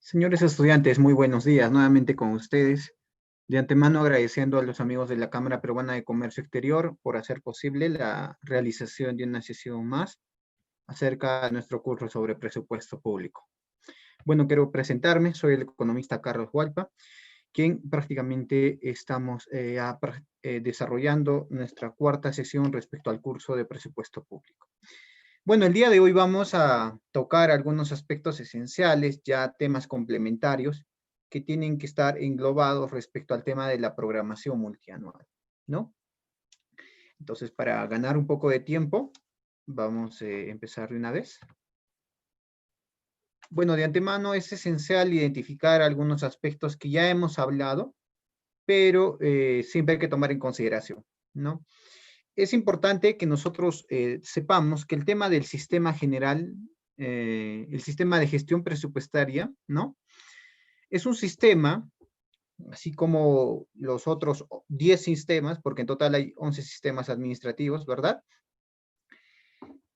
Señores estudiantes, muy buenos días. Nuevamente con ustedes. De antemano agradeciendo a los amigos de la Cámara Peruana de Comercio Exterior por hacer posible la realización de una sesión más acerca de nuestro curso sobre presupuesto público. Bueno, quiero presentarme. Soy el economista Carlos Hualpa, quien prácticamente estamos desarrollando nuestra cuarta sesión respecto al curso de presupuesto público. Bueno, el día de hoy vamos a tocar algunos aspectos esenciales, ya temas complementarios que tienen que estar englobados respecto al tema de la programación multianual, ¿no? Entonces, para ganar un poco de tiempo, vamos a empezar de una vez. Bueno, de antemano es esencial identificar algunos aspectos que ya hemos hablado, pero siempre hay que tomar en consideración, ¿no? Es importante que nosotros sepamos que el tema del sistema general, el sistema de gestión presupuestaria, ¿no? Es un sistema, así como los otros 10 sistemas, porque en total hay 11 sistemas administrativos, ¿verdad?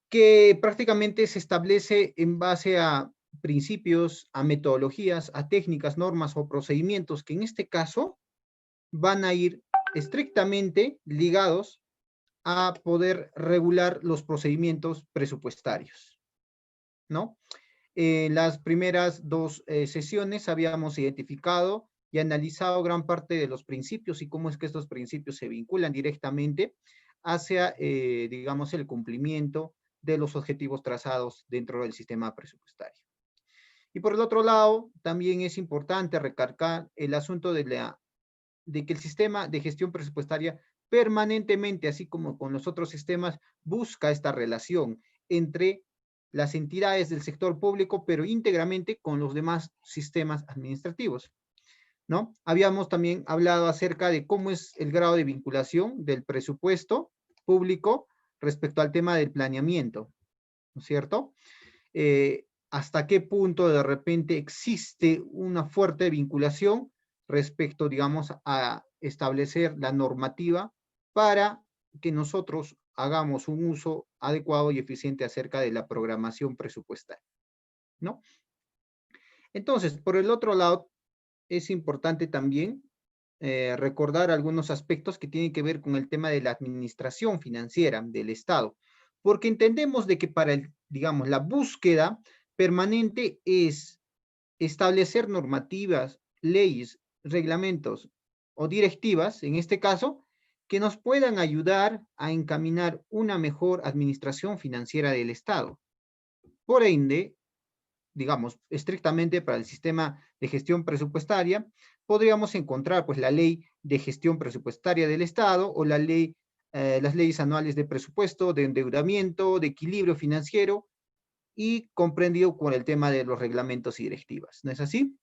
Que prácticamente se establece en base a principios, a metodologías, a técnicas, normas o procedimientos que en este caso van a ir estrictamente ligados a poder regular los procedimientos presupuestarios, ¿no? En las primeras dos sesiones habíamos identificado y analizado gran parte de los principios y cómo es que estos principios se vinculan directamente hacia, digamos, el cumplimiento de los objetivos trazados dentro del sistema presupuestario. Y por el otro lado, también es importante recalcar el asunto de que el sistema de gestión presupuestaria permanentemente, así como con los otros sistemas, busca esta relación entre las entidades del sector público, pero íntegramente con los demás sistemas administrativos, ¿no? Habíamos también hablado acerca de cómo es el grado de vinculación del presupuesto público respecto al tema del planeamiento, ¿no es cierto? Hasta qué punto de repente existe una fuerte vinculación respecto, digamos, a establecer la normativa para que nosotros hagamos un uso adecuado y eficiente acerca de la programación presupuestaria, ¿no? Entonces, por el otro lado, es importante también recordar algunos aspectos que tienen que ver con el tema de la administración financiera del Estado, porque entendemos de que para el, digamos, la búsqueda permanente es establecer normativas, leyes, reglamentos o directivas, en este caso, que nos puedan ayudar a encaminar una mejor administración financiera del Estado. Por ende, digamos, estrictamente para el sistema de gestión presupuestaria, podríamos encontrar pues la ley de gestión presupuestaria del Estado o la ley, las leyes anuales de presupuesto, de endeudamiento, de equilibrio financiero y comprendido con el tema de los reglamentos y directivas. ¿No es así?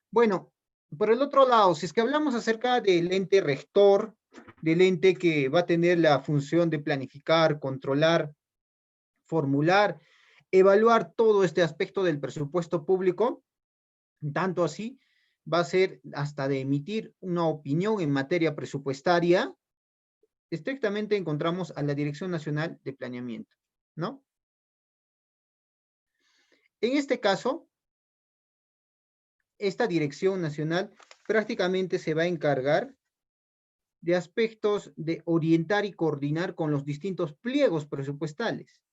Bueno, por el otro lado, si es que hablamos acerca del ente rector, del ente que va a tener la función de planificar, controlar, formular, evaluar todo este aspecto del presupuesto público, tanto así va a ser hasta de emitir una opinión en materia presupuestaria, estrictamente encontramos a la Dirección Nacional de Planeamiento, ¿no? En este caso, esta Dirección Nacional prácticamente se va a encargar de aspectos de orientar y coordinar con los distintos pliegos presupuestales.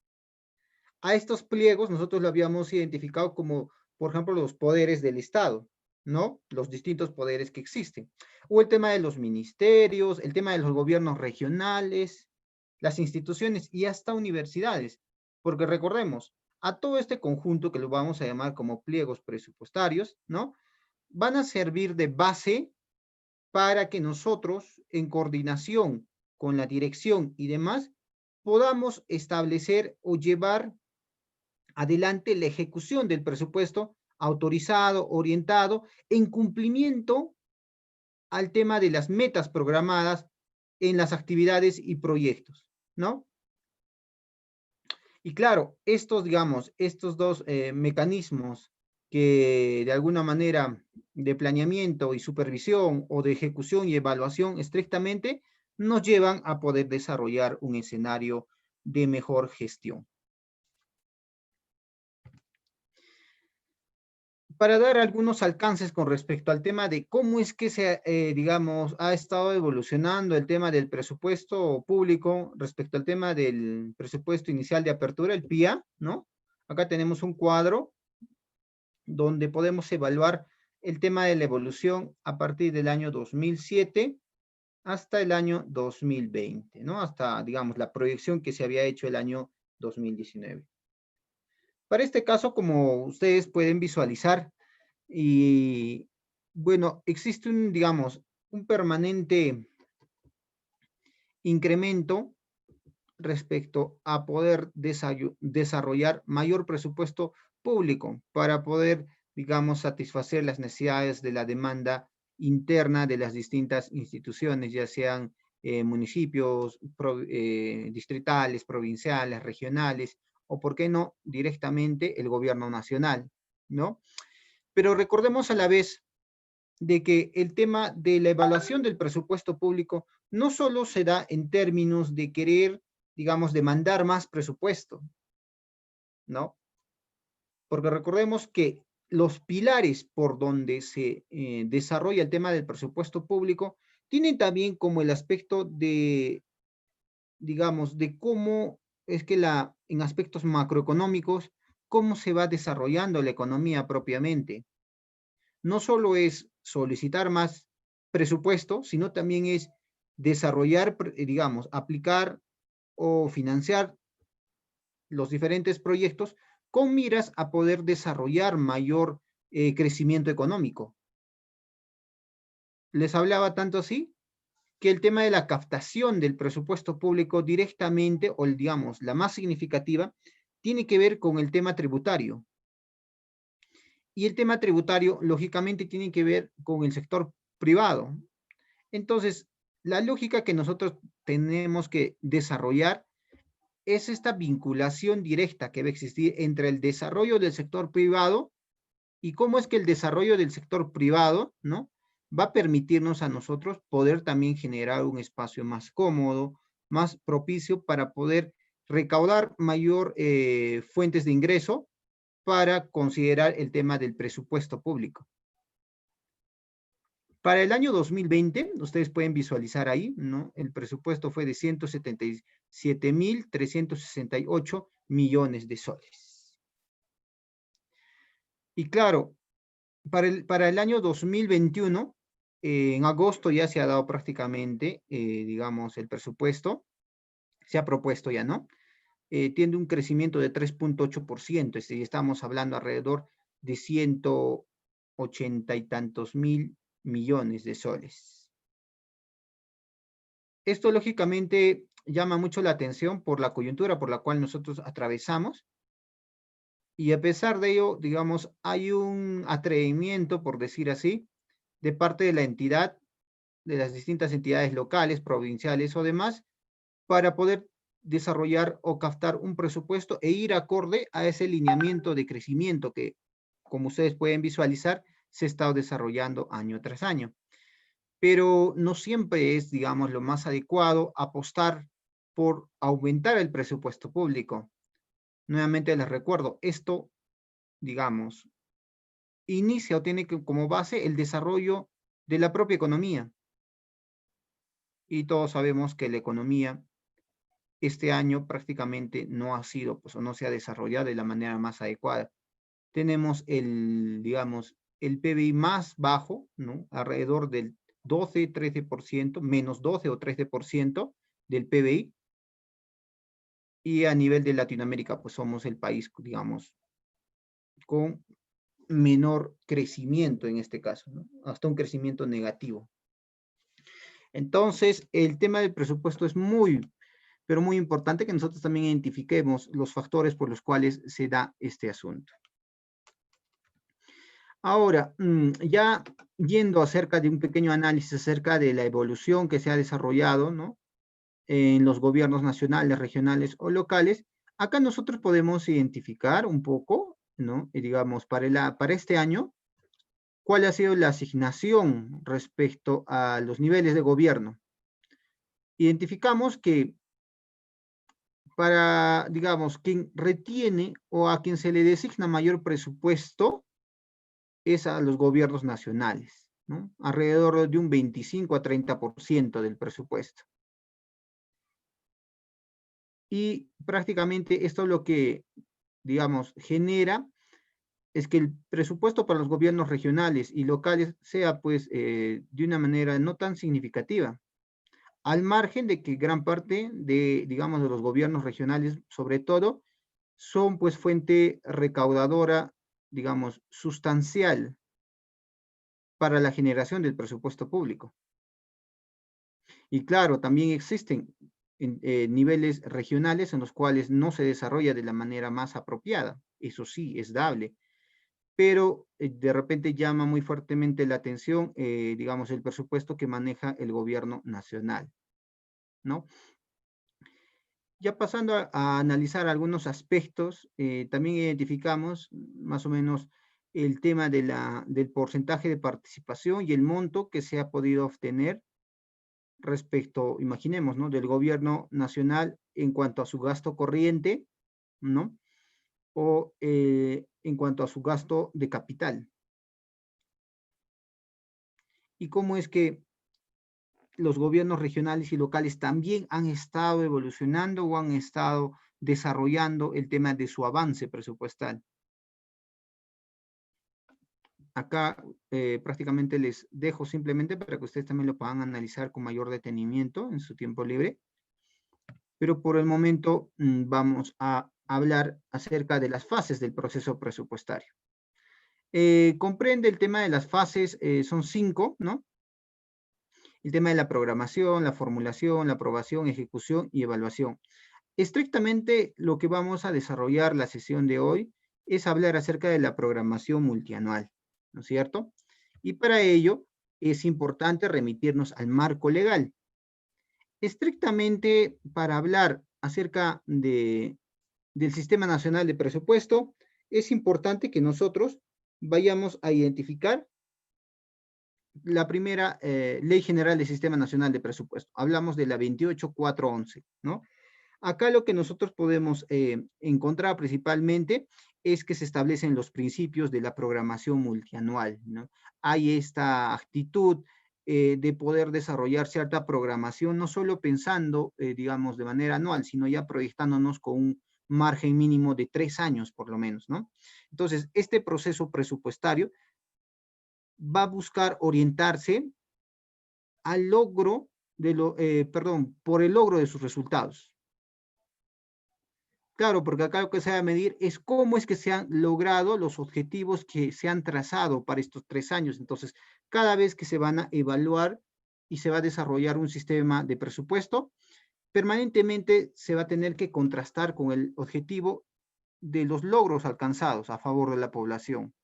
A estos pliegos nosotros lo habíamos identificado como, por ejemplo, los poderes del Estado, ¿no? Los distintos poderes que existen. O el tema de los ministerios, el tema de los gobiernos regionales, las instituciones y hasta universidades. Porque recordemos, a todo este conjunto que lo vamos a llamar como pliegos presupuestarios, ¿no? Van a servir de base para que nosotros, en coordinación con la dirección y demás, podamos establecer o llevar adelante la ejecución del presupuesto autorizado, orientado, en cumplimiento al tema de las metas programadas en las actividades y proyectos, ¿no? Y claro, estos, digamos, estos dos mecanismos que de alguna manera de planeamiento y supervisión o de ejecución y evaluación estrictamente nos llevan a poder desarrollar un escenario de mejor gestión. para dar algunos alcances con respecto al tema de cómo es que digamos, ha estado evolucionando el tema del presupuesto público respecto al tema del presupuesto inicial de apertura, el PIA, ¿no? Acá tenemos un cuadro donde podemos evaluar el tema de la evolución a partir del año 2007 hasta el año 2020, ¿no? Hasta, digamos, la proyección que se había hecho el año 2019. Para este caso, como ustedes pueden visualizar, y bueno, existe un, digamos, un permanente incremento respecto a poder desarrollar mayor presupuesto público para poder, digamos, satisfacer las necesidades de la demanda interna de las distintas instituciones, ya sean municipios, distritales, provinciales, regionales, o por qué no, directamente el gobierno nacional, ¿no? Pero recordemos a la vez de que el tema de la evaluación del presupuesto público no solo se da en términos de querer, digamos, demandar más presupuesto, ¿no? Porque recordemos que los pilares por donde se desarrolla el tema del presupuesto público tienen también como el aspecto de, digamos, de cómo es que en aspectos macroeconómicos, cómo se va desarrollando la economía propiamente. No solo es solicitar más presupuesto, sino también es desarrollar, digamos, aplicar o financiar los diferentes proyectos con miras a poder desarrollar mayor crecimiento económico. Les hablaba tanto así que el tema de la captación del presupuesto público directamente, o digamos, la más significativa, tiene que ver con el tema tributario. Y el tema tributario, lógicamente, tiene que ver con el sector privado. Entonces, la lógica que nosotros tenemos que desarrollar es esta vinculación directa que va a existir entre el desarrollo del sector privado y cómo es que el desarrollo del sector privado, ¿no? Va a permitirnos a nosotros poder también generar un espacio más cómodo, más propicio para poder recaudar mayor fuentes de ingreso para considerar el tema del presupuesto público. Para el año 2020, ustedes pueden visualizar ahí, ¿no? El presupuesto fue de 177.368 millones de soles. Y claro, para el año 2021, en agosto ya se ha dado prácticamente, digamos, el presupuesto, se ha propuesto ya, ¿no? Tiene un crecimiento de 3.8%, es decir, estamos hablando alrededor de 180 y tantos mil millones de soles. Esto lógicamente llama mucho la atención por la coyuntura por la cual nosotros atravesamos, y a pesar de ello, digamos, hay un atrevimiento, por decir así, de parte de la entidad, de las distintas entidades locales, provinciales o demás, para poder desarrollar o captar un presupuesto e ir acorde a ese lineamiento de crecimiento que, como ustedes pueden visualizar, se ha estado desarrollando año tras año. Pero no siempre es, digamos, lo más adecuado apostar por aumentar el presupuesto público. Nuevamente les recuerdo, esto, digamos, inicia o tiene como base el desarrollo de la propia economía. Y todos sabemos que la economía este año prácticamente no ha sido, pues, o no se ha desarrollado de la manera más adecuada. Tenemos digamos, el PBI más bajo, ¿no? Alrededor del 12, 13%, menos 12 o 13% del PBI. Y a nivel de Latinoamérica, pues somos el país, digamos, con menor crecimiento en este caso, ¿no? Hasta un crecimiento negativo. Entonces, el tema del presupuesto es pero muy importante que nosotros también identifiquemos los factores por los cuales se da este asunto. Ahora, ya yendo acerca de un pequeño análisis acerca de la evolución que se ha desarrollado, ¿no? En los gobiernos nacionales, regionales o locales, acá nosotros podemos identificar un poco, ¿no? Y digamos, para este año, cuál ha sido la asignación respecto a los niveles de gobierno. Identificamos que para, digamos, quien retiene o a quien se le designa mayor presupuesto es a los gobiernos nacionales, ¿no? Alrededor de un 25 a 30% del presupuesto. Y prácticamente esto lo que, digamos, genera es que el presupuesto para los gobiernos regionales y locales sea, pues, de una manera no tan significativa, al margen de que gran parte de, digamos, de los gobiernos regionales, sobre todo, son, pues, fuente recaudadora, digamos, sustancial para la generación del presupuesto público. Y claro, también existen niveles regionales en los cuales no se desarrolla de la manera más apropiada. Eso sí, es dable. Pero de repente llama muy fuertemente la atención, digamos, el presupuesto que maneja el gobierno nacional, ¿no? Ya pasando a analizar algunos aspectos, también identificamos más o menos el tema del porcentaje de participación y el monto que se ha podido obtener respecto, imaginemos, ¿no? Del gobierno nacional en cuanto a su gasto corriente, ¿no? O en cuanto a su gasto de capital. Y cómo es que los gobiernos regionales y locales también han estado evolucionando o han estado desarrollando el tema de su avance presupuestal. Acá prácticamente les dejo simplemente para que ustedes también lo puedan analizar con mayor detenimiento en su tiempo libre. Pero por el momento vamos a hablar acerca de las fases del proceso presupuestario. Comprende el tema de las fases, son 5, ¿no? El tema de la programación, la formulación, la aprobación, ejecución y evaluación. Estrictamente lo que vamos a desarrollar la sesión de hoy es hablar acerca de la programación multianual, ¿no es cierto? Y para ello es importante remitirnos al marco legal. Estrictamente para hablar acerca del Sistema Nacional de Presupuesto, es importante que nosotros vayamos a identificar la primera Ley General del Sistema Nacional de Presupuesto. Hablamos de la 28411, ¿no? Acá lo que nosotros podemos encontrar principalmente es que se establecen los principios de la programación multianual, ¿no? Hay esta actitud de poder desarrollar cierta programación, no solo pensando, digamos, de manera anual, sino ya proyectándonos con un margen mínimo de 3 años, por lo menos, ¿no? Entonces, este proceso presupuestario va a buscar orientarse al logro por el logro de sus resultados. Claro, porque acá lo que se va a medir es cómo es que se han logrado los objetivos que se han trazado para estos 3 años. Entonces, cada vez que se van a evaluar y se va a desarrollar un sistema de presupuesto, permanentemente se va a tener que contrastar con el objetivo de los logros alcanzados a favor de la población.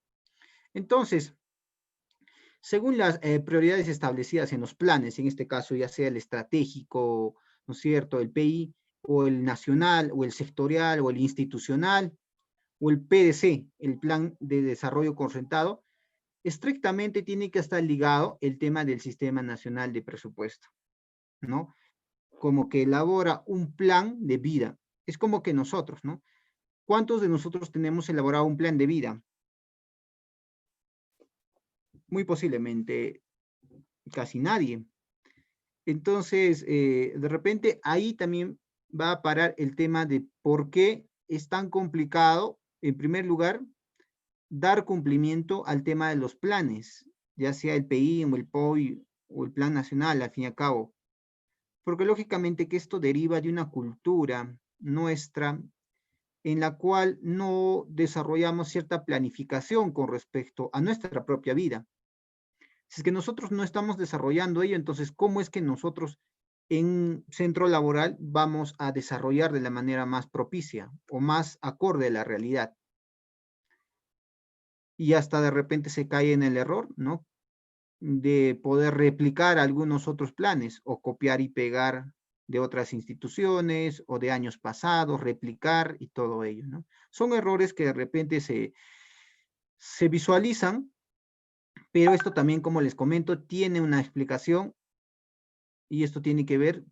Entonces, según las prioridades establecidas en los planes, en este caso ya sea el estratégico, ¿no es cierto?, el PI, o el nacional, o el sectorial, o el institucional, o el PDC, el Plan de Desarrollo Concentrado, estrictamente tiene que estar ligado el tema del Sistema Nacional de Presupuesto, ¿no? Como que elabora un plan de vida. Es como que nosotros, ¿no? ¿Cuántos de nosotros tenemos elaborado un plan de vida? Muy posiblemente casi nadie. Entonces, de repente ahí también va a parar el tema de por qué es tan complicado, en primer lugar, dar cumplimiento al tema de los planes, ya sea el PI o el POI o el Plan Nacional, al fin y al cabo. Porque lógicamente que esto deriva de una cultura nuestra en la cual no desarrollamos cierta planificación con respecto a nuestra propia vida. Si es que nosotros no estamos desarrollando ello, entonces, ¿cómo es que nosotros en centro laboral vamos a desarrollar de la manera más propicia o más acorde a la realidad? Y hasta de repente se cae en el error, ¿no? De poder replicar algunos otros planes o copiar y pegar de otras instituciones o de años pasados, replicar y todo ello, ¿no? Son errores que de repente se visualizan, pero esto también, como les comento, tiene una explicación y esto tiene que ver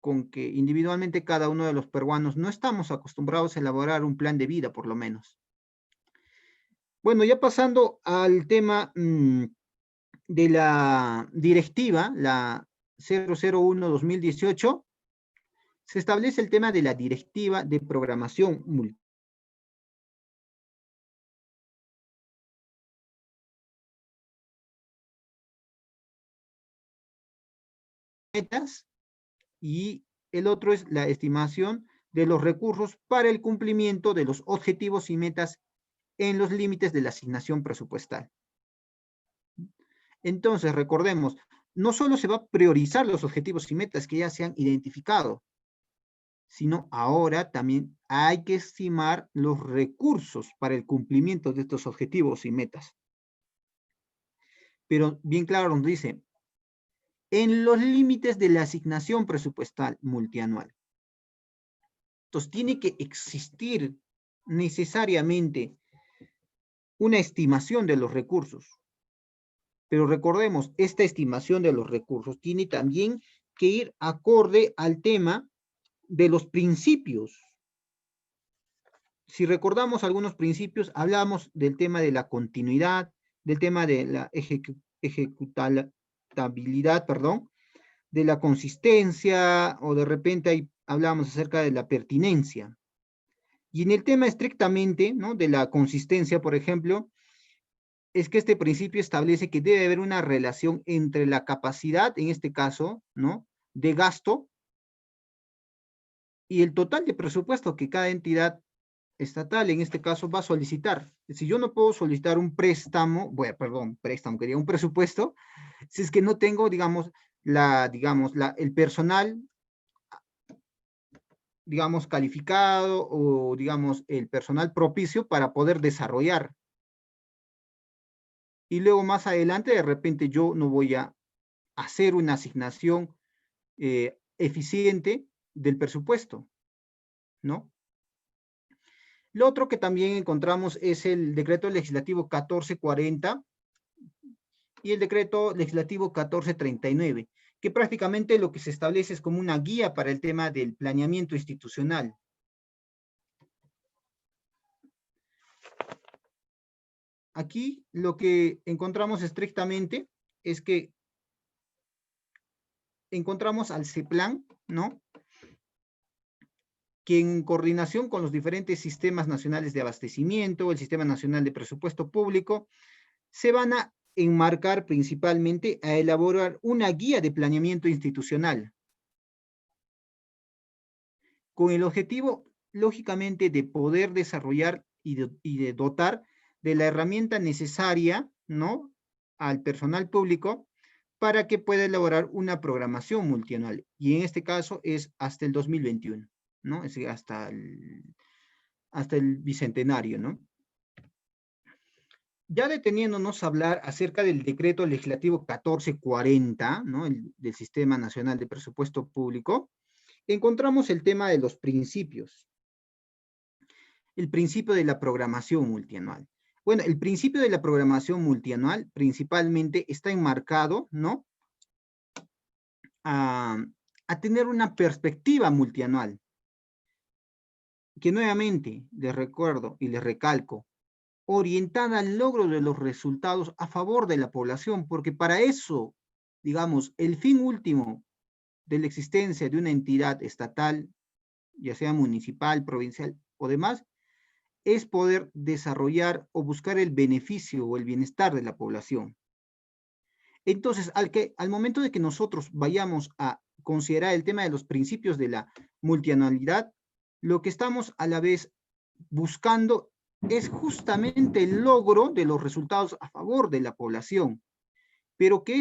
con que individualmente cada uno de los peruanos no estamos acostumbrados a elaborar un plan de vida, por lo menos. Bueno, ya pasando al tema de la directiva, la 001-2018, se establece el tema de la directiva de programación multimetas, y el otro es la estimación de los recursos para el cumplimiento de los objetivos y metas en los límites de la asignación presupuestal. Entonces, recordemos, no solo se va a priorizar los objetivos y metas que ya se han identificado, sino ahora también hay que estimar los recursos para el cumplimiento de estos objetivos y metas. Pero bien claro nos dice, en los límites de la asignación presupuestal multianual. Entonces, tiene que existir necesariamente una estimación de los recursos. Pero recordemos, esta estimación de los recursos tiene también que ir acorde al tema de los principios. Si recordamos algunos principios, hablamos del tema de la continuidad, del tema de la ejecutabilidad, perdón, de la consistencia, o de repente ahí hablamos acerca de la pertinencia. Y en el tema estrictamente, ¿no?, de la consistencia, por ejemplo, es que este principio establece que debe haber una relación entre la capacidad, en este caso, ¿no?, de gasto y el total de presupuesto que cada entidad estatal, en este caso, va a solicitar. Si yo no puedo solicitar un préstamo, bueno, perdón, préstamo, quería un presupuesto, si es que no tengo, digamos, el personal, digamos, calificado, o, digamos, el personal propicio para poder desarrollar. Y luego más adelante, de repente, yo no voy a hacer una asignación eficiente del presupuesto, ¿no? Lo otro que también encontramos es el decreto legislativo 1440 y el decreto legislativo 1439, que prácticamente lo que se establece es como una guía para el tema del planeamiento institucional. Aquí lo que encontramos estrictamente es que encontramos al CEPLAN, ¿no?, que en coordinación con los diferentes sistemas nacionales de abastecimiento, el Sistema Nacional de Presupuesto Público, se van a enmarcar principalmente a elaborar una guía de planeamiento institucional, con el objetivo, lógicamente, de poder desarrollar y de dotar de la herramienta necesaria, ¿no?, al personal público para que pueda elaborar una programación multianual. Y en este caso es hasta el 2021, ¿no? Es decir, hasta el bicentenario, ¿no? Ya deteniéndonos a hablar acerca del decreto legislativo 1440, ¿no?, del Sistema Nacional de Presupuesto Público, encontramos el tema de los principios. El principio de la programación multianual. Bueno, el principio de la programación multianual principalmente está enmarcado, ¿no?, a tener una perspectiva multianual, que nuevamente les recuerdo y les recalco, orientada al logro de los resultados a favor de la población, porque para eso, digamos, el fin último de la existencia de una entidad estatal, ya sea municipal, provincial o demás, es poder desarrollar o buscar el beneficio o el bienestar de la población. Entonces, al momento de que nosotros vayamos a considerar el tema de los principios de la multianualidad, lo que estamos a la vez buscando es justamente el logro de los resultados a favor de la población, pero que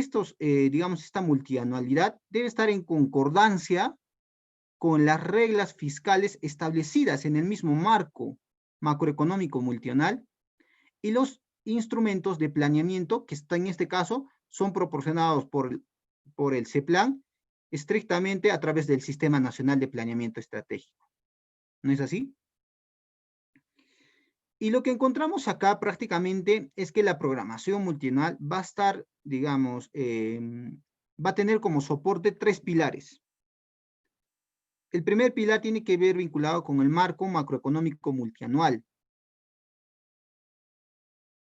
digamos, esta multianualidad debe estar en concordancia con las reglas fiscales establecidas en el mismo marco macroeconómico multianual y los instrumentos de planeamiento que en este caso son proporcionados por el CEPLAN estrictamente a través del Sistema Nacional de Planeamiento Estratégico. ¿No es así? Y lo que encontramos acá prácticamente es que la programación multianual va a estar, digamos, va a tener como soporte 3 pilares. El primer pilar tiene que ver vinculado con el marco macroeconómico multianual.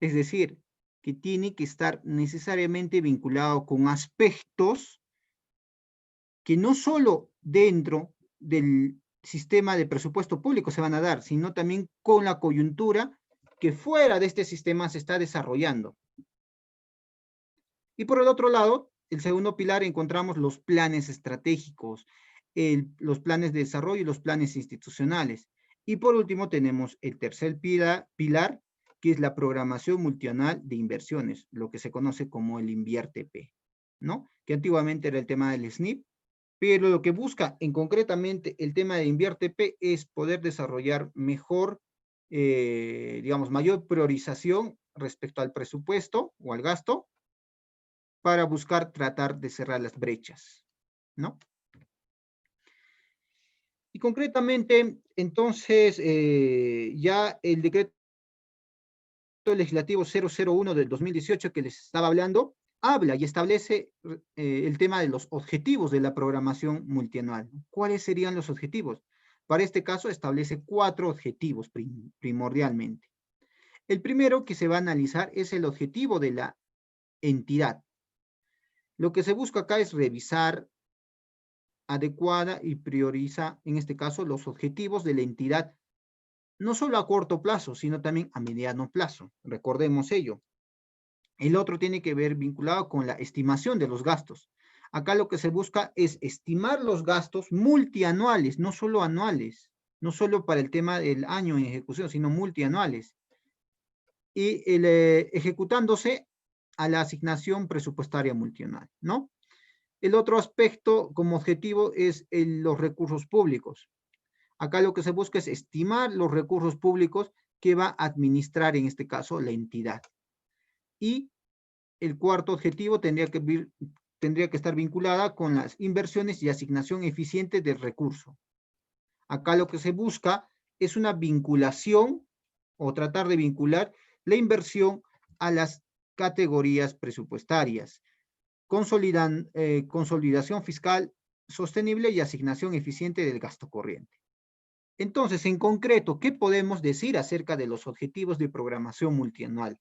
Es decir, que tiene que estar necesariamente vinculado con aspectos que no solo dentro del sistema de presupuesto público se van a dar, sino también con la coyuntura que fuera de este sistema se está desarrollando. Y por el otro lado, el segundo pilar encontramos los planes estratégicos, los planes de desarrollo y los planes institucionales. Y por último tenemos el tercer pilar, que es la programación multianual de inversiones, lo que se conoce como el INVIERTE-P, ¿no? Que antiguamente era el tema del SNIP, pero lo que busca en concretamente el tema de INVIERTE-P es poder desarrollar mejor, digamos, mayor priorización respecto al presupuesto o al gasto, para buscar tratar de cerrar las brechas, ¿no? Y concretamente, entonces, ya el decreto legislativo 001 del 2018 que les estaba hablando, habla y establece el tema de los objetivos de la programación multianual. ¿Cuáles serían los objetivos? Para este caso establece 4 objetivos primordialmente. El primero que se va a analizar es el objetivo de la entidad. Lo que se busca acá es revisar adecuada y prioriza, en este caso, los objetivos de la entidad, no solo a corto plazo, sino también a mediano plazo. Recordemos ello. El otro tiene que ver vinculado con la estimación de los gastos. Acá lo que se busca es estimar los gastos multianuales, no solo anuales, no solo para el tema del año en ejecución, sino multianuales. Y ejecutándose a la asignación presupuestaria multianual, ¿no? El otro aspecto como objetivo es los recursos públicos. Acá lo que se busca es estimar los recursos públicos que va a administrar, en este caso, la entidad. Y el cuarto objetivo tendría que estar vinculada con las inversiones y asignación eficiente del recurso. Acá lo que se busca es una vinculación o tratar de vincular la inversión a las categorías presupuestarias. Consolidación fiscal sostenible y asignación eficiente del gasto corriente. Entonces, en concreto, ¿qué podemos decir acerca de los objetivos de programación multianual?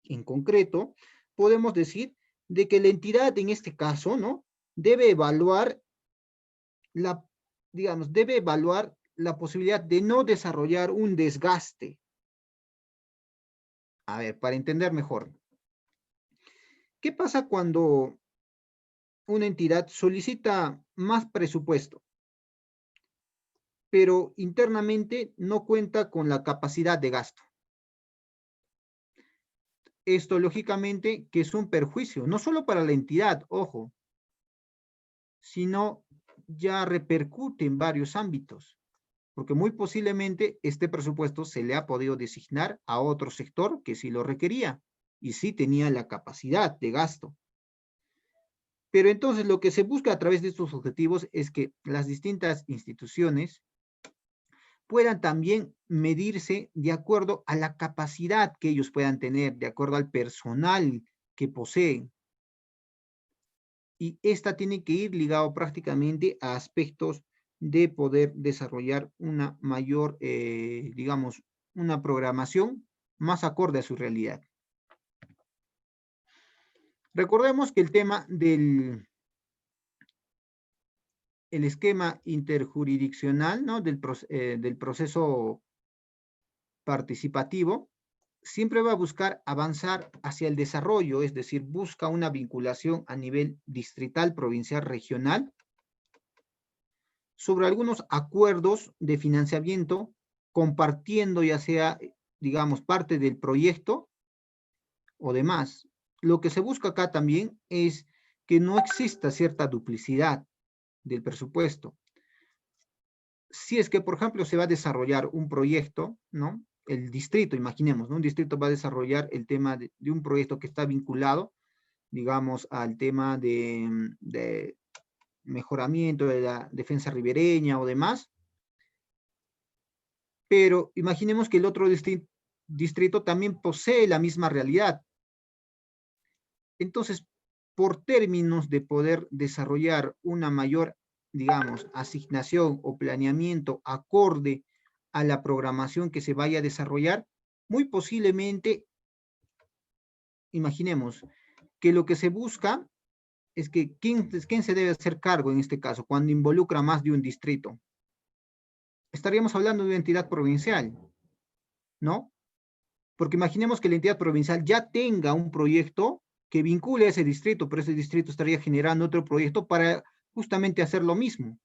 En concreto, podemos decir de que la entidad, en este caso, ¿no? Debe evaluar la posibilidad de no desarrollar un desgaste. A ver, para entender mejor. ¿Qué pasa cuando una entidad solicita más presupuesto, pero internamente no cuenta con la capacidad de gasto? Esto, lógicamente, que es un perjuicio, no solo para la entidad, ojo, sino ya repercute en varios ámbitos, porque muy posiblemente este presupuesto se le ha podido designar a otro sector que sí lo requería y sí tenía la capacidad de gasto. Pero entonces lo que se busca a través de estos objetivos es que las distintas instituciones puedan también medirse de acuerdo a la capacidad que ellos puedan tener, de acuerdo al personal que poseen. Y esta tiene que ir ligado prácticamente a aspectos de poder desarrollar una mayor, digamos, una programación más acorde a su realidad. Recordemos que el tema del esquema interjurisdiccional, ¿no? del proceso participativo, siempre va a buscar avanzar hacia el desarrollo, es decir, busca una vinculación a nivel distrital, provincial, regional, sobre algunos acuerdos de financiamiento, compartiendo ya sea, digamos, parte del proyecto o demás. Lo que se busca acá también es que no exista cierta duplicidad del presupuesto. Si es que, por ejemplo, se va a desarrollar un proyecto, ¿no? El distrito, imaginemos, ¿no? Un distrito va a desarrollar el tema de un proyecto que está vinculado, digamos, al tema de mejoramiento de la defensa ribereña o demás, pero imaginemos que el otro distrito también posee la misma realidad. Entonces, por términos de poder desarrollar una mayor, digamos, asignación o planeamiento acorde a la programación que se vaya a desarrollar, muy posiblemente imaginemos que lo que se busca es que ¿quién se debe hacer cargo en este caso cuando involucra más de un distrito? Estaríamos hablando de una entidad provincial, ¿no? Porque imaginemos que la entidad provincial ya tenga un proyecto que vincule a ese distrito, pero ese distrito estaría generando otro proyecto para justamente hacer lo mismo.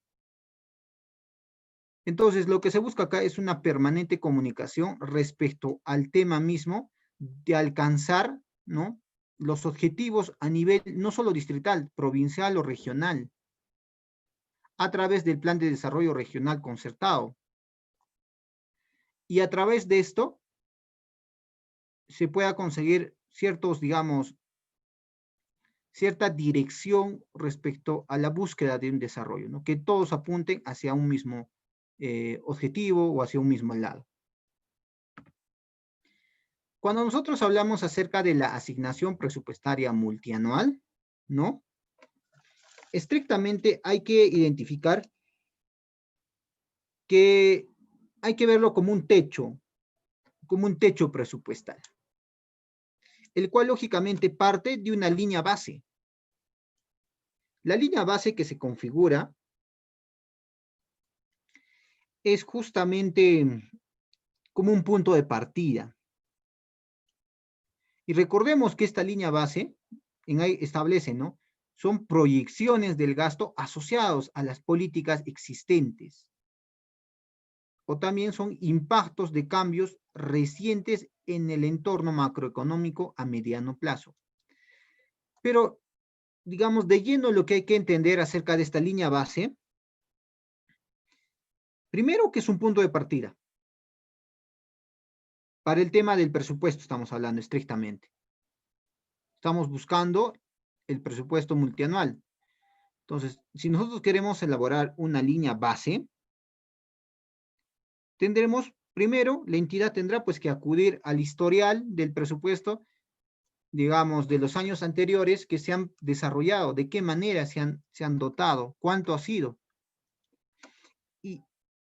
Entonces, lo que se busca acá es una permanente comunicación respecto al tema mismo de alcanzar, ¿no?, los objetivos a nivel no solo distrital, provincial o regional, a través del Plan de Desarrollo Regional Concertado. Y a través de esto se pueda conseguir ciertos, digamos, cierta dirección respecto a la búsqueda de un desarrollo, ¿no?, que todos apunten hacia un mismo objetivo o hacia un mismo lado. Cuando nosotros hablamos acerca de la asignación presupuestaria multianual, ¿no?, estrictamente hay que identificar que hay que verlo como un techo presupuestal, el cual lógicamente parte de una línea base. La línea base que se configura es justamente como un punto de partida. Y recordemos que esta línea base establece, ¿no?, son proyecciones del gasto asociados a las políticas existentes. O también son impactos de cambios recientes en el entorno macroeconómico a mediano plazo. Pero, digamos, de lleno lo que hay que entender acerca de esta línea base, primero que es un punto de partida. Para el tema del presupuesto estamos hablando estrictamente. Estamos buscando el presupuesto multianual. Entonces, si nosotros queremos elaborar una línea base, tendremos, primero, la entidad tendrá pues que acudir al historial del presupuesto, digamos, de los años anteriores que se han desarrollado, de qué manera se han dotado, cuánto ha sido.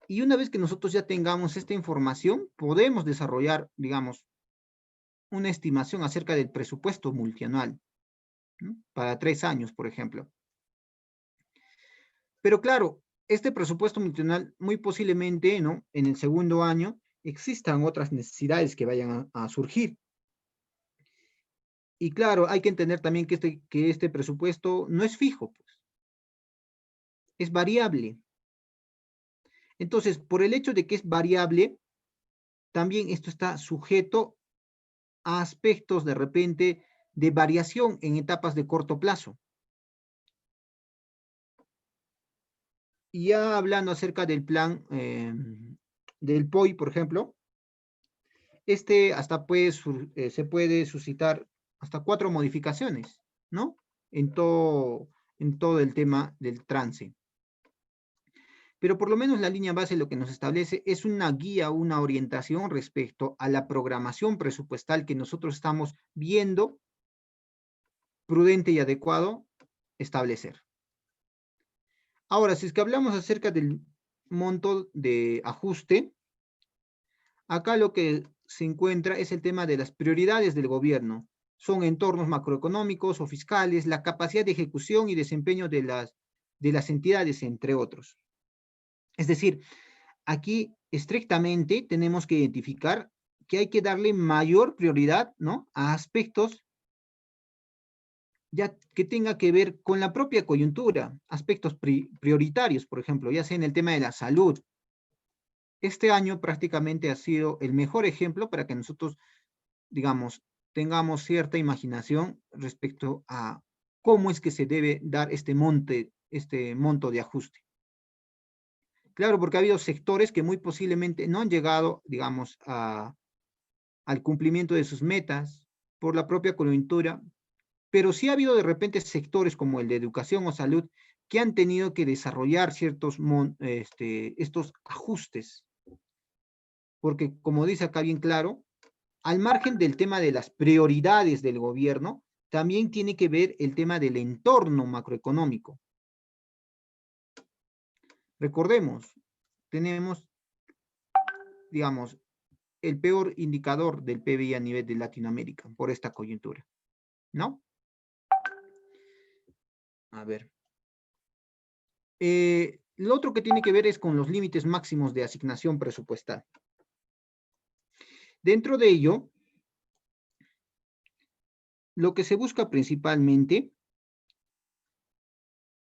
Y una vez que nosotros ya tengamos esta información, podemos desarrollar, digamos, una estimación acerca del presupuesto multianual, ¿no?, para 3 años, por ejemplo. Pero claro, este presupuesto multianual muy posiblemente, ¿no?, en el segundo año existan otras necesidades que vayan a surgir. Y claro, hay que entender también que este presupuesto no es fijo, pues, es variable. Entonces, por el hecho de que es variable, también esto está sujeto a aspectos de repente de variación en etapas de corto plazo. Y ya hablando acerca del plan del POI, por ejemplo, hasta se puede suscitar hasta 4 modificaciones, ¿no?, en todo el tema del trance. Pero por lo menos la línea base lo que nos establece es una guía, una orientación respecto a la programación presupuestal que nosotros estamos viendo prudente y adecuado establecer. Ahora, si es que hablamos acerca del monto de ajuste, acá lo que se encuentra es el tema de las prioridades del gobierno. Son entornos macroeconómicos o fiscales, la capacidad de ejecución y desempeño de las entidades, entre otros. Es decir, aquí estrictamente tenemos que identificar que hay que darle mayor prioridad, ¿no?, a aspectos ya que tenga que ver con la propia coyuntura, aspectos prioritarios, por ejemplo, ya sea en el tema de la salud. Este año prácticamente ha sido el mejor ejemplo para que nosotros, digamos, tengamos cierta imaginación respecto a cómo es que se debe dar este monto de ajuste. Claro, porque ha habido sectores que muy posiblemente no han llegado, digamos, al cumplimiento de sus metas por la propia coyuntura, pero sí ha habido de repente sectores como el de educación o salud que han tenido que desarrollar estos ajustes, porque como dice acá bien claro, al margen del tema de las prioridades del gobierno, también tiene que ver el tema del entorno macroeconómico. Recordemos, tenemos, digamos, el peor indicador del PBI a nivel de Latinoamérica por esta coyuntura. ¿no? A ver. Lo otro que tiene que ver es con los límites máximos de asignación presupuestal. Dentro de ello, lo que se busca principalmente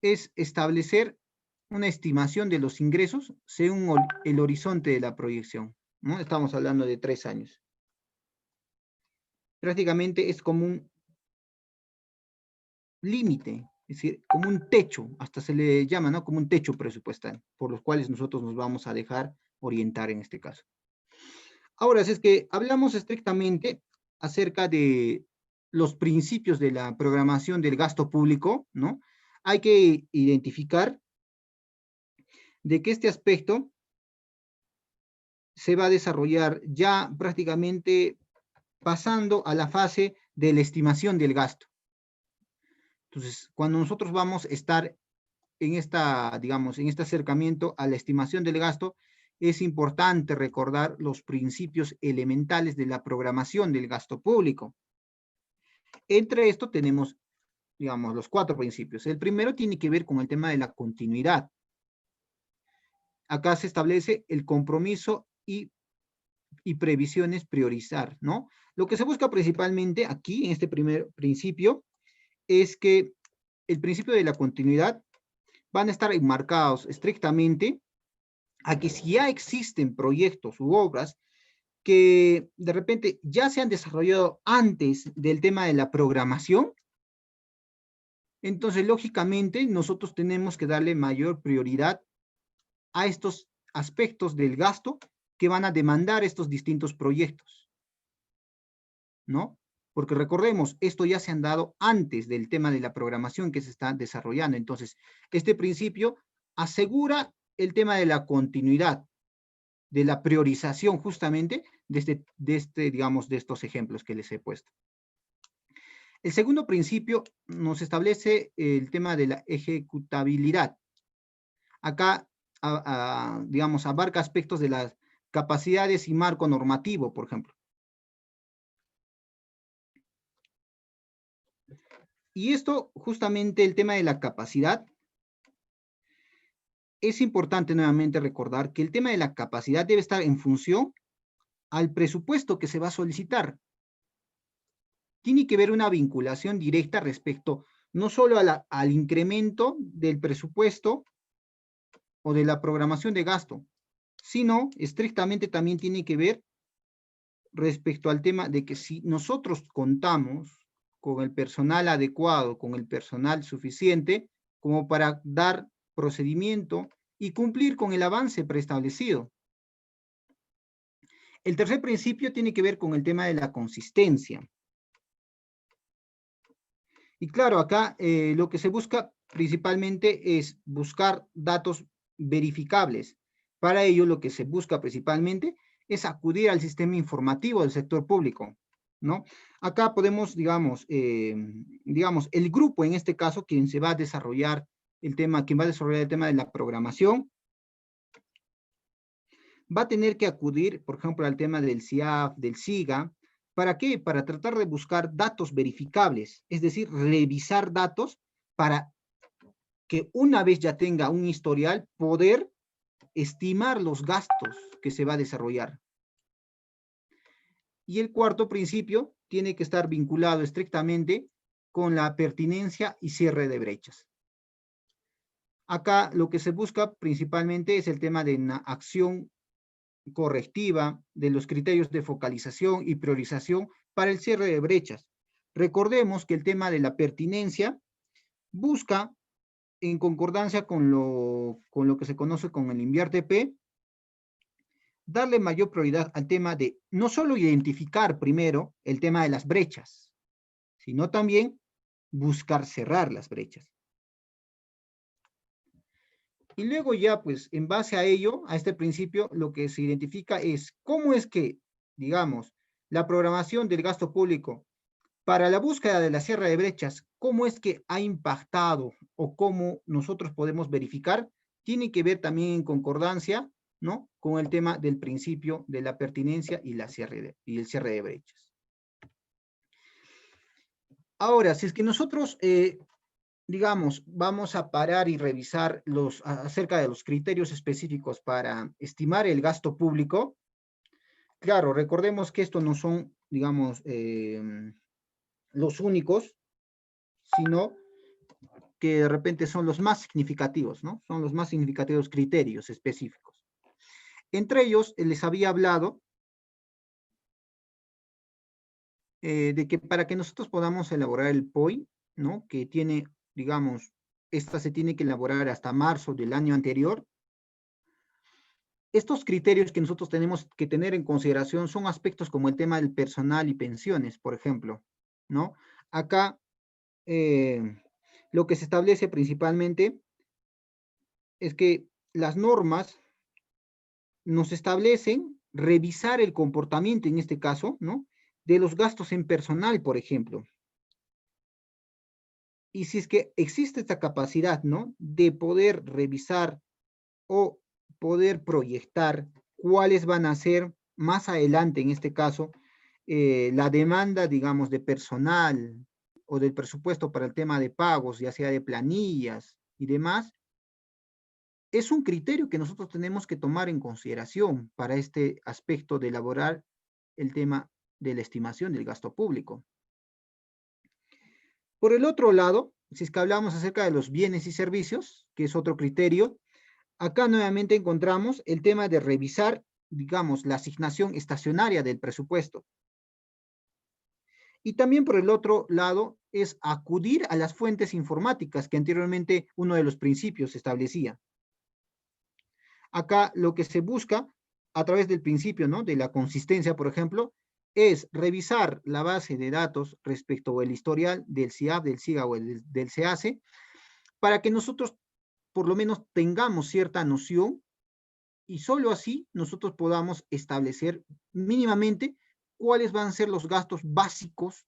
es establecer una estimación de los ingresos según el horizonte de la proyección, ¿no? Estamos hablando de 3 años. Prácticamente es como un límite, es decir, como un techo, hasta se le llama, ¿no? Como un techo presupuestal, por los cuales nosotros nos vamos a dejar orientar en este caso. Ahora, si es que hablamos estrictamente acerca de los principios de la programación del gasto público, ¿no? Hay que identificar de que este aspecto se va a desarrollar ya prácticamente pasando a la fase de la estimación del gasto. Entonces, cuando nosotros vamos a estar en esta, digamos, en este acercamiento a la estimación del gasto, es importante recordar los principios elementales de la programación del gasto público. Entre esto tenemos, digamos, los 4 principios. El primero tiene que ver con el tema de la continuidad. Acá se establece el compromiso y previsiones priorizar, ¿no? Lo que se busca principalmente aquí, en este primer principio, es que el principio de la continuidad van a estar enmarcados estrictamente a que si ya existen proyectos u obras que de repente ya se han desarrollado antes del tema de la programación, entonces lógicamente nosotros tenemos que darle mayor prioridad a estos aspectos del gasto que van a demandar estos distintos proyectos, ¿no? Porque recordemos, esto ya se han dado antes del tema de la programación que se está desarrollando. Entonces, este principio asegura el tema de la continuidad, de la priorización justamente digamos, de estos ejemplos que les he puesto. El segundo principio nos establece el tema de la ejecutabilidad. Acá, digamos, abarca aspectos de las capacidades y marco normativo, por ejemplo. Y esto, justamente el tema de la capacidad, es importante nuevamente recordar que el tema de la capacidad debe estar en función al presupuesto que se va a solicitar. Tiene que haber una vinculación directa respecto no solo al incremento del presupuesto o de la programación de gasto, sino estrictamente también tiene que ver respecto al tema de que si nosotros contamos con el personal adecuado, con el personal suficiente, como para dar procedimiento y cumplir con el avance preestablecido. El tercer principio tiene que ver con el tema de la consistencia. Y claro, acá lo que se busca principalmente es buscar datos verificables. Para ello, lo que se busca principalmente es acudir al sistema informativo del sector público, ¿no? Acá podemos, digamos, el grupo, en este caso, quien va a desarrollar el tema de la programación, va a tener que acudir, por ejemplo, al tema del CIAF, del SIGA. ¿Para qué? Para tratar de buscar datos verificables, es decir, revisar datos para que una vez ya tenga un historial, poder estimar los gastos que se va a desarrollar. Y el cuarto principio tiene que estar vinculado estrictamente con la pertinencia y cierre de brechas. Acá lo que se busca principalmente es el tema de una acción correctiva de los criterios de focalización y priorización para el cierre de brechas. Recordemos que el tema de la pertinencia busca, en concordancia con lo que se conoce como el INVIERTE-P, darle mayor prioridad al tema de no solo identificar primero el tema de las brechas, sino también buscar cerrar las brechas. Y luego ya, pues, en base a ello, a este principio, lo que se identifica es cómo es que, digamos, la programación del gasto público para la búsqueda de la cierre de brechas, cómo es que ha impactado o cómo nosotros podemos verificar, tiene que ver también en concordancia, ¿no?, con el tema del principio de la pertinencia y el cierre de brechas. Ahora, si es que nosotros, digamos, vamos a parar y revisar acerca de los criterios específicos para estimar el gasto público, claro, recordemos que estos no son, digamos, los únicos, sino que de repente son los más significativos, ¿no? Son los más significativos criterios específicos. Entre ellos, les había hablado de que para que nosotros podamos elaborar el POI, ¿no? Que tiene, digamos, esta se tiene que elaborar hasta marzo del año anterior. Estos criterios que nosotros tenemos que tener en consideración son aspectos como el tema del personal y pensiones, por ejemplo, ¿no? Acá, lo que se establece principalmente es que las normas nos establecen revisar el comportamiento, en este caso, ¿no? De los gastos en personal, por ejemplo. Y si es que existe esta capacidad, ¿no? De poder revisar o poder proyectar cuáles van a ser más adelante, en este caso, la demanda, digamos, de personal o del presupuesto para el tema de pagos, ya sea de planillas y demás, es un criterio que nosotros tenemos que tomar en consideración para este aspecto de elaborar el tema de la estimación del gasto público. Por el otro lado, si es que hablamos acerca de los bienes y servicios, que es otro criterio, acá nuevamente encontramos el tema de revisar, digamos, la asignación estacionaria del presupuesto. Y también por el otro lado es acudir a las fuentes informáticas que anteriormente uno de los principios establecía. Acá lo que se busca a través del principio, ¿no? De la consistencia, por ejemplo, es revisar la base de datos respecto al historial del CIAP, del SIGA o del SEACE, para que nosotros por lo menos tengamos cierta noción y solo así nosotros podamos establecer mínimamente cuáles van a ser los gastos básicos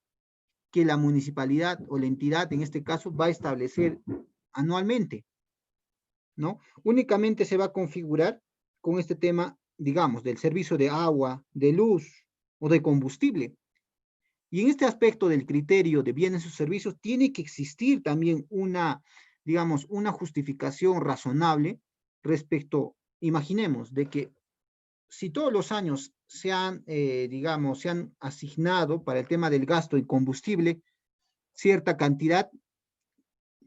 que la municipalidad o la entidad, en este caso, va a establecer anualmente, ¿no? Únicamente se va a configurar con este tema, digamos, del servicio de agua, de luz o de combustible. Y en este aspecto del criterio de bienes y servicios tiene que existir también una, digamos, una justificación razonable respecto, imaginemos, de que si todos los años se han, digamos, se han asignado para el tema del gasto en combustible cierta cantidad,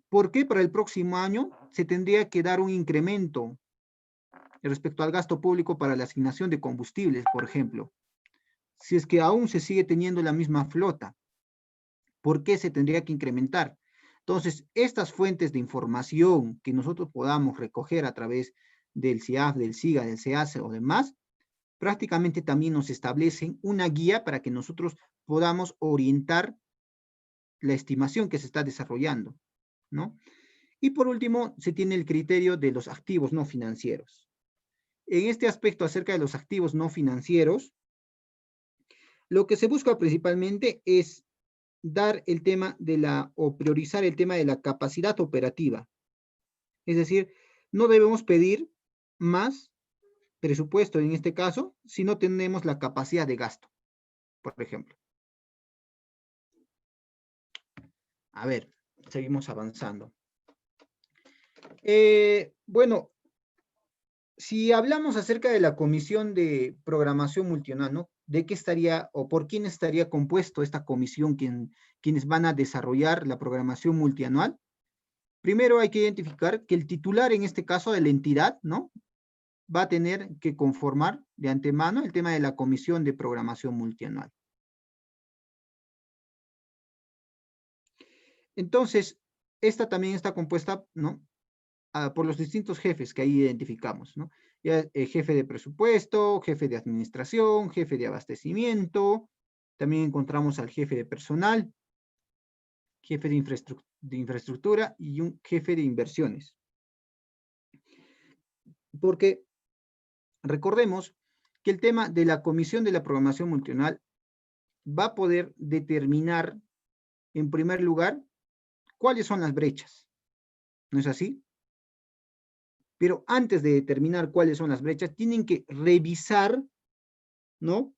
¿por qué para el próximo año se tendría que dar un incremento respecto al gasto público para la asignación de combustibles, por ejemplo? Si es que aún se sigue teniendo la misma flota, ¿por qué se tendría que incrementar? Entonces, estas fuentes de información que nosotros podamos recoger a través del CIAF, del SIGA, del SEACE o demás, prácticamente también nos establecen una guía para que nosotros podamos orientar la estimación que se está desarrollando, ¿no? Y por último, se tiene el criterio de los activos no financieros. En este aspecto acerca de los activos no financieros, lo que se busca principalmente es dar el tema de o priorizar el tema de la capacidad operativa. Es decir, no debemos pedir más presupuesto en este caso si no tenemos la capacidad de gasto, por ejemplo. A ver, seguimos avanzando. Bueno, si hablamos acerca de la Comisión de Programación Multianual, ¿no? ¿De qué estaría o por quién estaría compuesto esta comisión, quienes van a desarrollar la programación multianual? Primero hay que identificar que el titular, en este caso de la entidad, ¿no? Va a tener que conformar de antemano el tema de la Comisión de Programación Multianual. Entonces, esta también está compuesta, ¿no? Por los distintos jefes que ahí identificamos, ¿no? Ya, jefe de presupuesto, jefe de administración, jefe de abastecimiento, también encontramos al jefe de personal, jefe de infraestructura y un jefe de inversiones. Porque recordemos que el tema de la Comisión de la Programación Multianual va a poder determinar, en primer lugar, cuáles son las brechas. ¿No es así? Pero antes de determinar cuáles son las brechas, tienen que revisar, ¿no?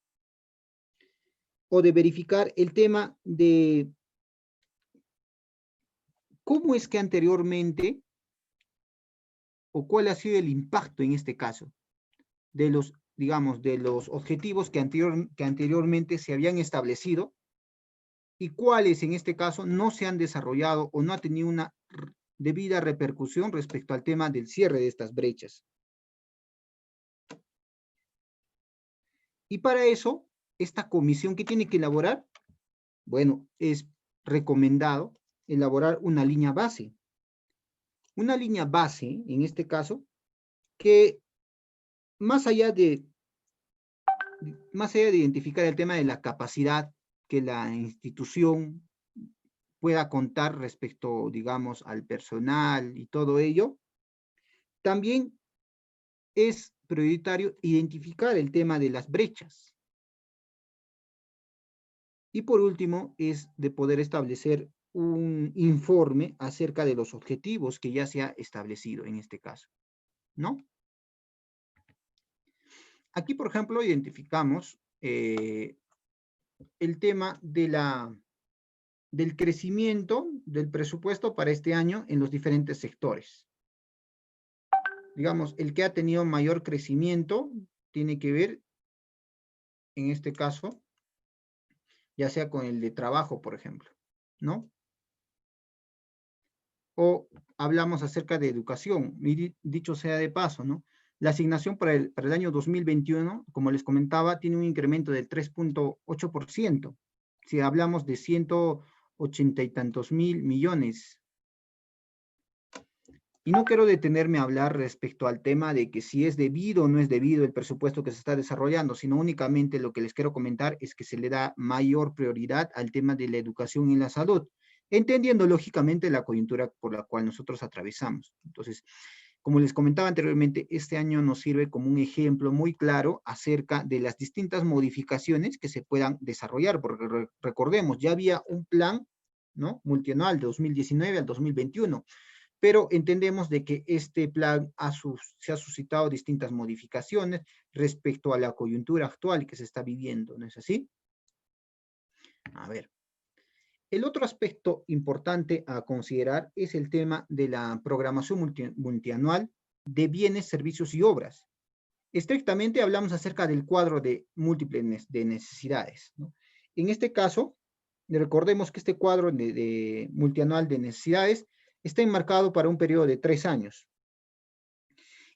O de verificar el tema de ¿cómo es que anteriormente, o cuál ha sido el impacto en este caso, de los, digamos, de los objetivos que anteriormente se habían establecido y cuáles en este caso no se han desarrollado o no ha tenido una debida repercusión respecto al tema del cierre de estas brechas? Y para eso, esta comisión, ¿qué tiene que elaborar? Bueno, es recomendado elaborar una línea base. Una línea base, en este caso, que más allá de identificar el tema de la capacidad que la institución pueda contar respecto, digamos, al personal y todo ello, también es prioritario identificar el tema de las brechas. Y por último, es de poder establecer un informe acerca de los objetivos que ya se ha establecido en este caso, ¿no? Aquí, por ejemplo, identificamos el tema del crecimiento del presupuesto para este año en los diferentes sectores. Digamos, el que ha tenido mayor crecimiento tiene que ver, en este caso, ya sea con el de trabajo, por ejemplo, ¿no? O hablamos acerca de educación, y dicho sea de paso, ¿no? La asignación para el año 2021, como les comentaba, tiene un incremento del 3.8%. Si hablamos de 180 y tantos mil millones. Y no quiero detenerme a hablar respecto al tema de que si es debido o no es debido el presupuesto que se está desarrollando, sino únicamente lo que les quiero comentar es que se le da mayor prioridad al tema de la educación y la salud, entendiendo lógicamente la coyuntura por la cual nosotros atravesamos. Entonces, como les comentaba anteriormente, este año nos sirve como un ejemplo muy claro acerca de las distintas modificaciones que se puedan desarrollar, porque recordemos, ya había un plan, ¿no?, multianual de 2019 al 2021, pero entendemos de que este plan se ha suscitado distintas modificaciones respecto a la coyuntura actual que se está viviendo, ¿no es así? A ver. El otro aspecto importante a considerar es el tema de la programación multianual de bienes, servicios y obras. Estrictamente hablamos acerca del cuadro de múltiples de necesidades, ¿no? En este caso, recordemos que este cuadro de multianual de necesidades está enmarcado para un periodo de 3 años.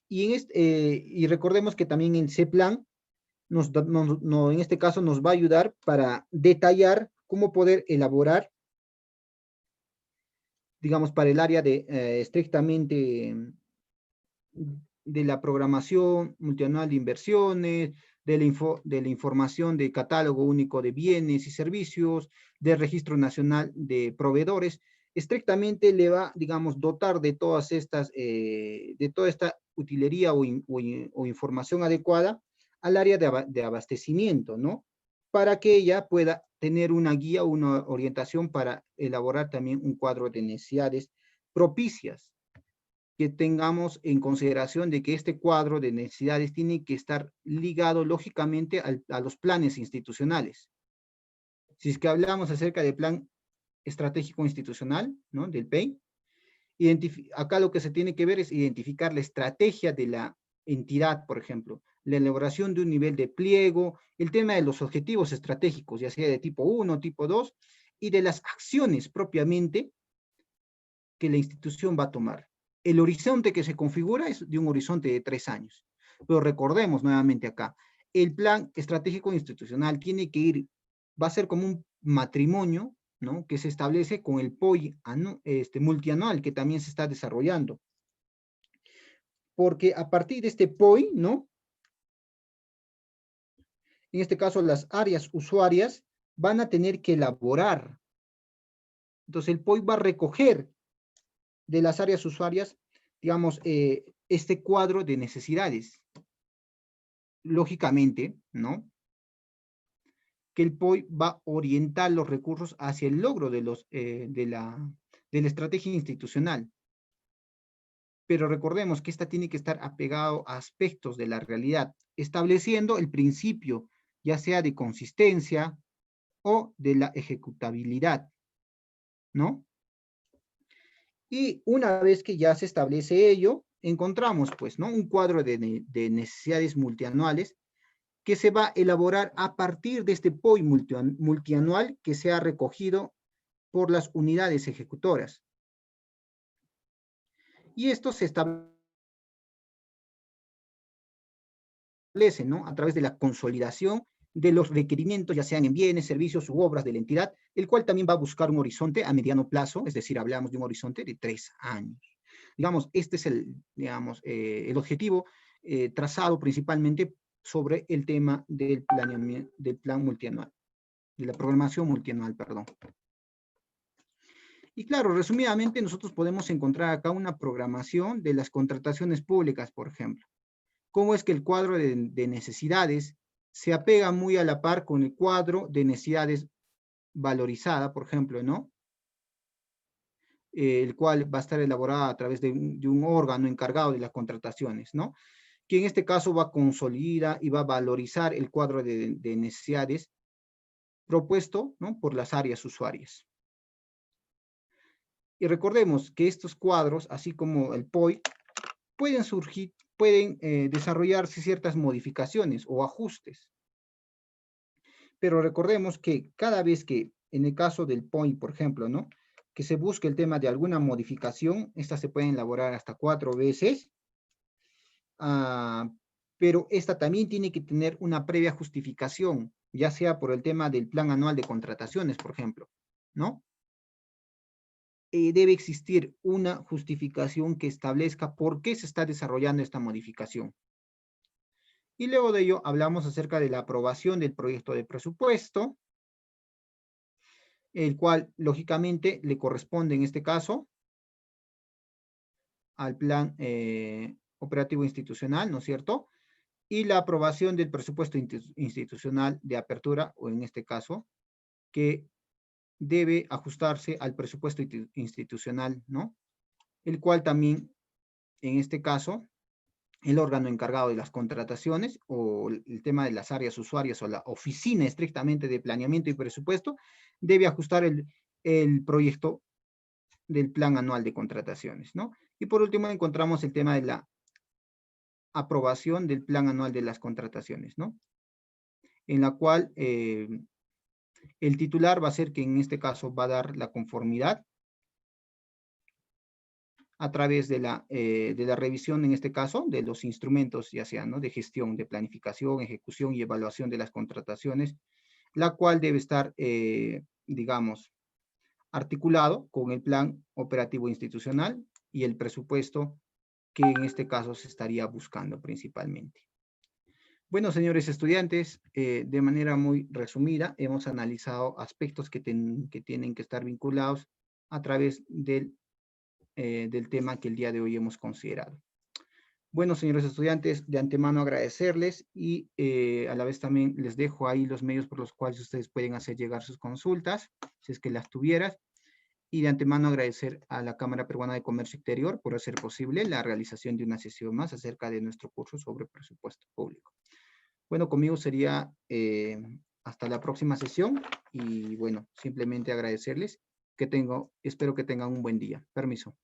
Y recordemos que también el C-Plan en este caso nos va a ayudar para detallar cómo poder elaborar, digamos, para el área de estrictamente de la programación multianual de inversiones, de la información de catálogo único de bienes y servicios, del registro nacional de proveedores, estrictamente le va, digamos, dotar de todas estas, de toda esta utilería o información adecuada al área de abastecimiento, ¿no? Para que ella pueda tener una guía, una orientación para elaborar también un cuadro de necesidades propicias, que tengamos en consideración de que este cuadro de necesidades tiene que estar ligado lógicamente a los planes institucionales. Si es que hablamos acerca del plan estratégico institucional, ¿no?, del PEI, acá lo que se tiene que ver es identificar la estrategia de la entidad, por ejemplo, la elaboración de un nivel de pliego, el tema de los objetivos estratégicos, ya sea de tipo 1, tipo 2, y de las acciones propiamente que la institución va a tomar. El horizonte que se configura es de un horizonte de 3 años. Pero recordemos nuevamente acá, el plan estratégico institucional tiene que ir, va a ser como un matrimonio, ¿no?, que se establece con el POI multianual que también se está desarrollando. Porque a partir de este POI, ¿no?, en este caso las áreas usuarias van a tener que elaborar. Entonces el POI va a recoger de las áreas usuarias, digamos, este cuadro de necesidades. Lógicamente, ¿no?, que el POI va a orientar los recursos hacia el logro de la estrategia institucional. Pero recordemos que esta tiene que estar apegado a aspectos de la realidad, estableciendo el principio, ya sea de consistencia o de la ejecutabilidad, ¿no? Y una vez que ya se establece ello, encontramos, pues, ¿no? Un cuadro de necesidades multianuales que se va a elaborar a partir de este POI multianual que se ha recogido por las unidades ejecutoras. Y esto se establece, ¿no? A través de la consolidación de los requerimientos, ya sean en bienes, servicios u obras de la entidad, el cual también va a buscar un horizonte a mediano plazo, es decir, hablamos de un horizonte de 3 años. Digamos, este es el objetivo trazado principalmente sobre el tema del planeamiento, del plan multianual, de la programación multianual, perdón. Y claro, resumidamente, nosotros podemos encontrar acá una programación de las contrataciones públicas, por ejemplo. Cómo es que el cuadro de necesidades se apega muy a la par con el cuadro de necesidades valorizada, por ejemplo, ¿no? El cual va a estar elaborado a través de un órgano encargado de las contrataciones, ¿no? Que en este caso va a consolidar y va a valorizar el cuadro de necesidades propuesto, ¿no? Por las áreas usuarias. Y recordemos que estos cuadros, así como el POI, pueden desarrollarse ciertas modificaciones o ajustes. Pero recordemos que cada vez que, en el caso del POI, por ejemplo, ¿no? Que se busque el tema de alguna modificación, estas se pueden elaborar hasta 4 veces, pero esta también tiene que tener una previa justificación, ya sea por el tema del plan anual de contrataciones, por ejemplo, ¿no? Debe existir una justificación que establezca por qué se está desarrollando esta modificación. Y luego de ello hablamos acerca de la aprobación del proyecto de presupuesto, el cual lógicamente le corresponde en este caso al plan operativo institucional, ¿no es cierto? Y la aprobación del presupuesto institucional de apertura, o en este caso, que debe ajustarse al presupuesto institucional, ¿no? El cual también, en este caso, el órgano encargado de las contrataciones o el tema de las áreas usuarias o la oficina estrictamente de planeamiento y presupuesto debe ajustar el proyecto del plan anual de contrataciones, ¿no? Y por último encontramos el tema de la aprobación del plan anual de las contrataciones, ¿no? En la cual el titular va a ser que en este caso va a dar la conformidad a través de la revisión, en este caso, de los instrumentos, ya sean, ¿no? De gestión, de planificación, ejecución y evaluación de las contrataciones, la cual debe estar, digamos, articulado con el plan operativo institucional y el presupuesto que en este caso se estaría buscando principalmente. Bueno, señores estudiantes, de manera muy resumida, hemos analizado aspectos que tienen que estar vinculados a través del tema que el día de hoy hemos considerado. Bueno, señores estudiantes, de antemano agradecerles y a la vez también les dejo ahí los medios por los cuales ustedes pueden hacer llegar sus consultas, si es que las tuvieras. Y de antemano agradecer a la Cámara Peruana de Comercio Exterior por hacer posible la realización de una sesión más acerca de nuestro curso sobre presupuesto público. Bueno, conmigo sería hasta la próxima sesión y bueno, simplemente agradecerles espero que tengan un buen día. Permiso.